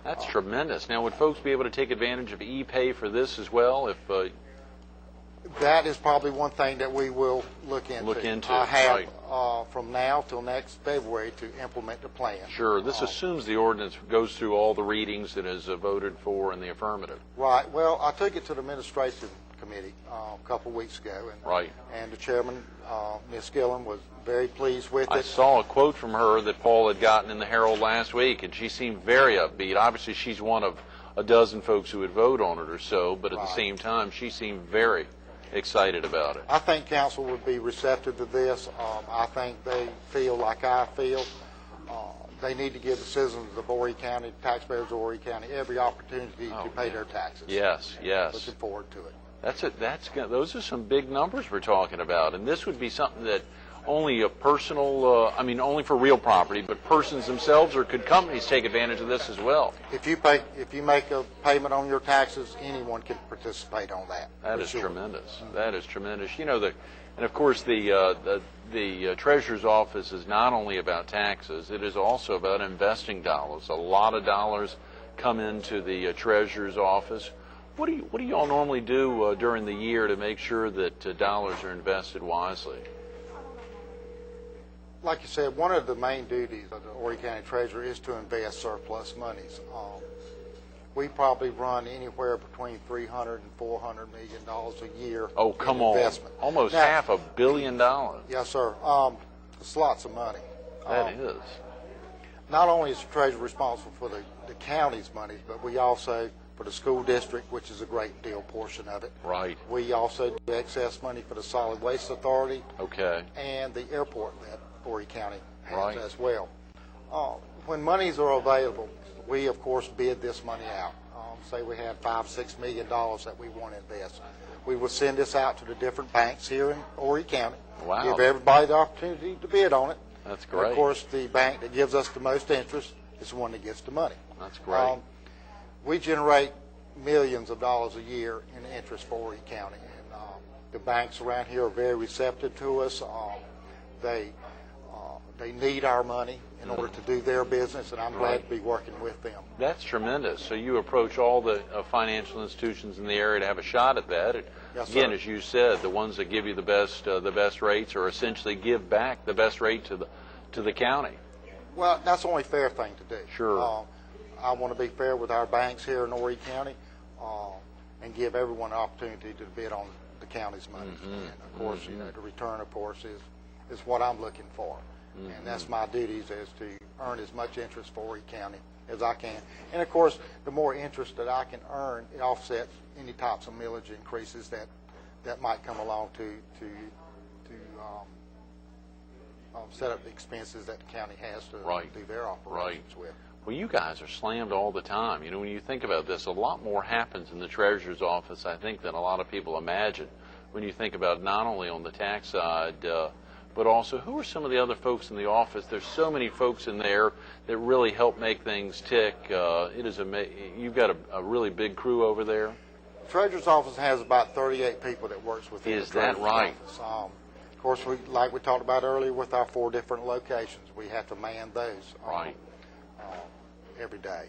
That's tremendous. Now, would folks be able to take advantage of e-pay for this as well? If that is probably one thing that we will look into. I have right. From now till next February to implement the plan. Sure. This assumes the ordinance goes through all the readings and is voted for in the affirmative. Right. Well, I took it to the administration committee a couple of weeks ago, and right. And the chairman, Ms. Gillen, was very pleased with it. I saw a quote from her that Paul had gotten in the Herald last week, and she seemed very upbeat. Obviously, she's one of a dozen folks who would vote on it or so, but at the same time, she seemed very excited about it. I think council would be receptive to this. I think they feel like I feel. They need to give the citizens of Horry County, taxpayers of Horry County, every opportunity to pay their taxes. Yes, yes. Looking forward to it. Those are some big numbers we're talking about, and this would be something that only a personal, only for real property, but persons themselves, or could companies take advantage of this as well? If you make a payment on your taxes, anyone can participate on that. That is tremendous. Mm-hmm. That is tremendous. You know, and of course the Treasurer's Office is not only about taxes; it is also about investing dollars. A lot of dollars come into the Treasurer's Office. What do you all normally do during the year to make sure that dollars are invested wisely? Like you said, one of the main duties of the Horry County Treasurer is to invest surplus monies. We probably run anywhere between $300 and $400 million a year. Oh, come on! Investment. Almost $500 million. Yes, sir. It's lots of money. That is. Not only is the Treasurer responsible for the county's money, but we also, for the school district, which is a great deal portion of it. Right. We also do excess money for the Solid Waste Authority. Okay. And the airport that Horry County has right. as well. When monies are available, we of course bid this money out. Say we have $5-6 million that we want to invest. We will send this out to the different banks here in Horry County. Wow. Give everybody the opportunity to bid on it. That's great. And of course, the bank that gives us the most interest is the one that gets the money. That's great. We generate millions of dollars a year in interest for Horry County, and the banks around here are very receptive to us. They need our money in order to do their business, and I'm glad to be working with them. That's tremendous. So you approach all the financial institutions in the area to have a shot at that. And yes, again, sir. as you said, the ones that give you the best rates, or essentially give back the best rate to the county. Well, that's the only fair thing to do. Sure. I want to be fair with our banks here in Horry County, and give everyone an opportunity to bid on the county's money. Mm-hmm. And of course, you know, the return, of course, is what I'm looking for. Mm-hmm. And that's my duties, is to earn as much interest for Horry County as I can. And of course, the more interest that I can earn, it offsets any types of millage increases that might come along to set up the expenses that the county has to do their operations with. Well, you guys are slammed all the time. You know, when you think about this, a lot more happens in the Treasurer's Office, I think, than a lot of people imagine. When you think about not only on the tax side, but also who are some of the other folks in the office. There's so many folks in there that really help make things tick. You've got a really big crew over there. The Treasurer's Office has about 38 people that works within the Treasurer's Office. Of course, like we talked about earlier with our 4 different locations, we have to man those every day.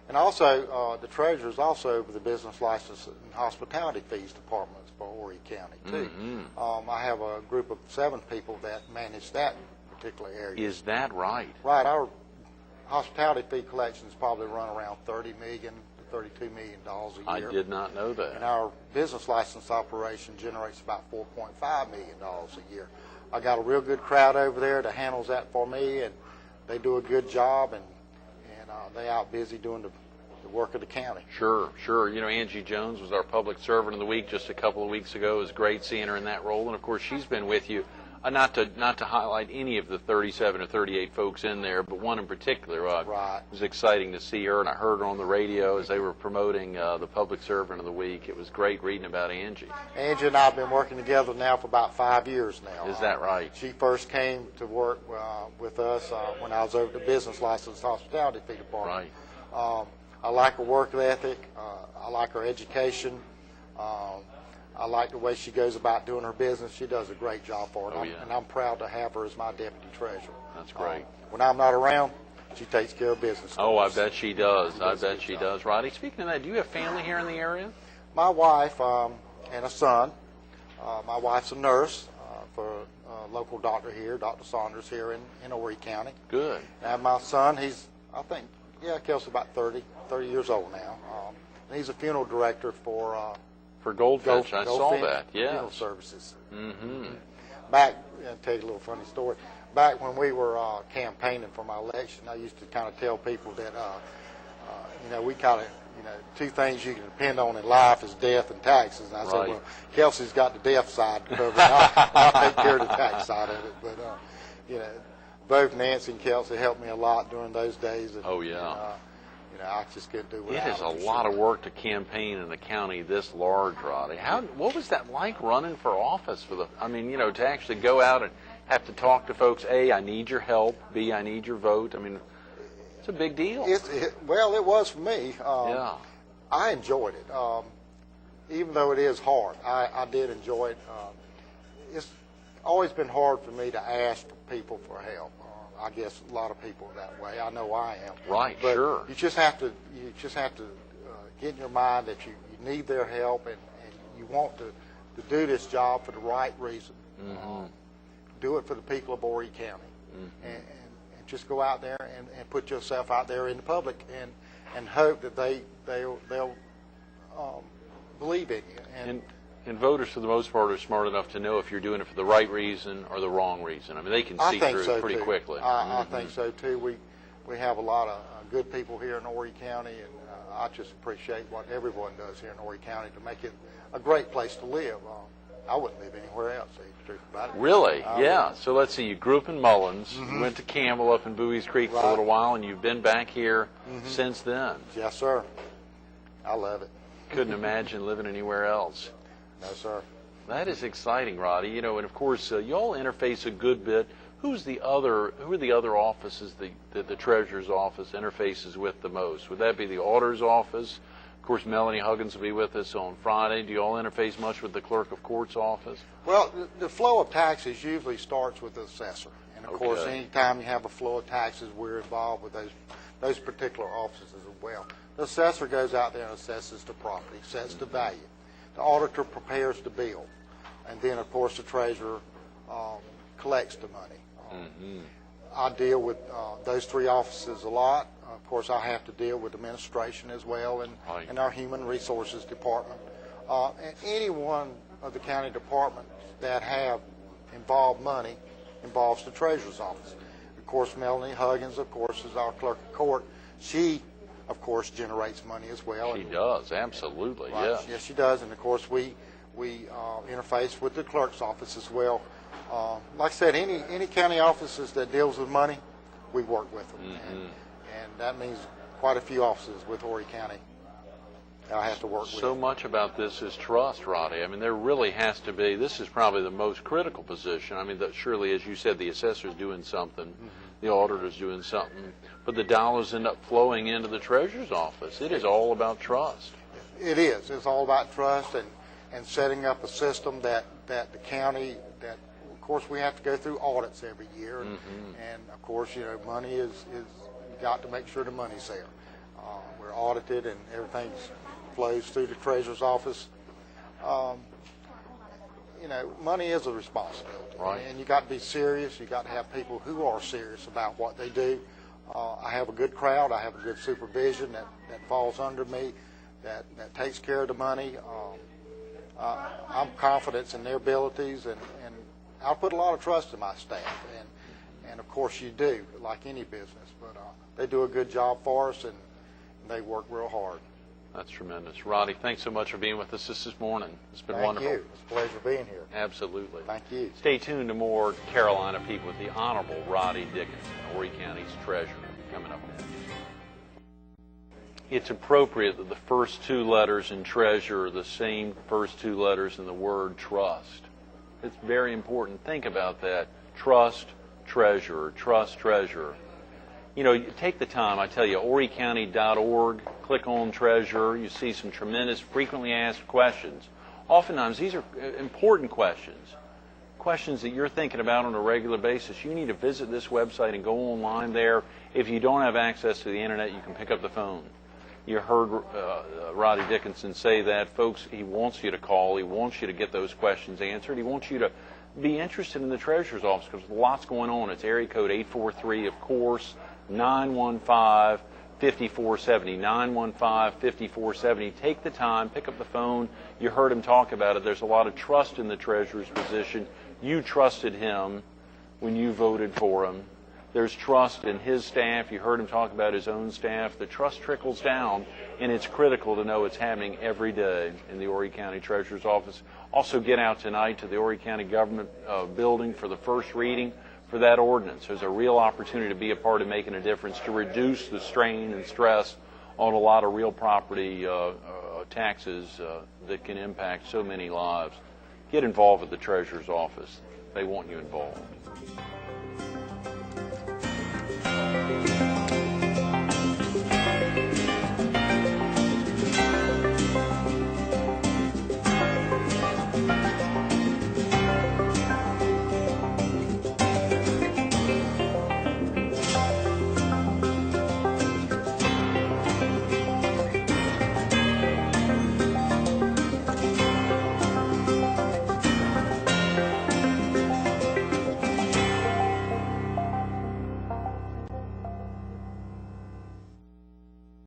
And also, the Treasurer is also over the business license and hospitality fees departments for Horry County, too. Mm-hmm. I have a group of 7 people that manage that particular area. Is that right? Right. Our hospitality fee collections probably run around $30 million to $32 million a year. I did not know that. And our business license operation generates about $4.5 million a year. I got a real good crowd over there that handles that for me, and they do a good job, and they out busy doing the work of the county. Sure, sure. You know, Angie Jones was our public servant of the week just a couple of weeks ago. It was great seeing her in that role, and of course she's been with you. Not to highlight any of the 37 or 38 folks in there, but one in particular. Right. It was exciting to see her, and I heard her on the radio as they were promoting the Public Servant of the Week. It was great reading about Angie. Angie and I have been working together now for about 5 years now. Is that right? She first came to work with us when I was over the business license hospitality fee department. Right. I like her work ethic. I like her education. I like the way she goes about doing her business. She does a great job for it, and I'm proud to have her as my deputy treasurer. That's great. When I'm not around, she takes care of business. Oh, I bet she does. I bet she does. Roddy, speaking of that, do you have family here in the area? My wife and a son. My wife's a nurse for a local doctor here, Dr. Saunders here in Horry County. Good. And my son, he's, I think, Kelsey's about 30 years old now. And he's a funeral director for Goldfinch. I saw that, yeah. Funeral services. Mm-hmm. Back, I'll tell you a little funny story. Back when we were campaigning for my election, I used to kind of tell people that, we kind of, two things you can depend on in life is death and taxes. And I said, well, Kelsey's got the death side covered. I'll take care of the tax side of it. But, both Nancy and Kelsey helped me a lot during those days. And, oh, yeah. I just couldn't do without it is a lot of work to campaign in a county this large, Roddy. What was that like running for office to actually go out and have to talk to folks? A, I need your help. B, I need your vote. I mean, it's a big deal. Well, it was for me. Yeah. I enjoyed it. Even though it is hard, I did enjoy it. It's always been hard for me to ask people for help. I guess a lot of people are that way. I know I am. Right, but sure. You just have to get in your mind that you need their help and you want to do this job for the right reason. Mm-hmm. Do it for the people of Horry County. Mm-hmm. and just go out there and put yourself out there in the public and hope that they'll believe in you. And voters, for the most part, are smart enough to know if you're doing it for the right reason or the wrong reason. I mean, they can see through it pretty quickly. I think so, too. We have a lot of good people here in Horry County, and I just appreciate what everyone does here in Horry County to make it a great place to live. I wouldn't live anywhere else, to tell you the truth about it. Really? Yeah. So let's see. You grew up in Mullins. Mm-hmm. You went to Campbell up in Bowie's Creek for a little while, and you've been back here since then. Yes, sir. I love it. Couldn't imagine living anywhere else. No, sir. That is exciting, Roddy. And of course, you all interface a good bit. Who are the other offices that the treasurer's office interfaces with the most? Would that be the auditor's office? Of course, Melanie Huggins will be with us on Friday. Do you all interface much with the clerk of court's office? Well, the flow of taxes usually starts with the assessor. And, of course, anytime you have a flow of taxes, we're involved with those particular offices as well. The assessor goes out there and assesses the property, sets the value. The auditor prepares the bill. And then, of course, the treasurer collects the money. I deal with those three offices a lot. Of course, I have to deal with administration as well and our human resources department. And any one of the county departments that have involved money involves the treasurer's office. Of course, Melanie Huggins, of course, is our clerk of court. She, of course, generates money as well. She does, absolutely, right, yeah. Yes, she does. And, of course, we interface with the clerk's office as well. Like I said, any county offices that deals with money, we work with them. And that means quite a few offices with Horry County I have to work with. So much about this is trust, Roddy. I mean, there really has to be. This is probably the most critical position. I mean, surely, as you said, the assessor's doing something, the auditor's doing something, but the dollars end up flowing into the treasurer's office. It is all about trust. It is. It's all about trust and setting up a system that the county, that, of course, we have to go through audits every year. And of course, money is you got to make sure the money's there. We're audited and everything flows through the treasurer's office. Money is a responsibility. Right. And you got to be serious. You got to have people who are serious about what they do. I have a good crowd. I have a good supervision that falls under me, that takes care of the money. I'm confident in their abilities, and I put a lot of trust in my staff. And of course you do, like any business. But they do a good job for us, and they work real hard. That's tremendous. Roddy, thanks so much for being with us this morning. It's been wonderful. Thank you. It's a pleasure being here. Absolutely. Thank you. Stay tuned to more Carolina People with the Honorable Roddy Dickinson, Horry County's treasurer, coming up next. It's appropriate that the first two letters in treasurer are the same first two letters in the word trust. It's very important. Think about that. Trust, treasurer. Trust, treasurer. You take the time, I tell you, horrycounty.org, click on treasurer, you see some tremendous frequently asked questions. Oftentimes, these are important questions questions that you're thinking about on a regular basis, you need to visit this website and go online there. If you don't have access to the internet, you can pick up the phone. You heard Roddy Dickinson say that, folks. He wants you to call. He wants you to get those questions answered. He wants you to be interested in the Treasurer's Office because there's lots going on. It's area code 843, of course, 915-5470, 915-5470. Take the time, pick up the phone. You heard him talk about it. There's a lot of trust in the Treasurer's position. You trusted him when you voted for him. There's trust in his staff. You heard him talk about his own staff. The trust trickles down, and it's critical to know it's happening every day in the Horry County Treasurer's Office. Also, get out tonight to the Horry County Government building for the first reading for that ordinance. There's a real opportunity to be a part of making a difference, to reduce the strain and stress on a lot of real property taxes that can impact so many lives. Get involved with the Treasurer's Office. They want you involved.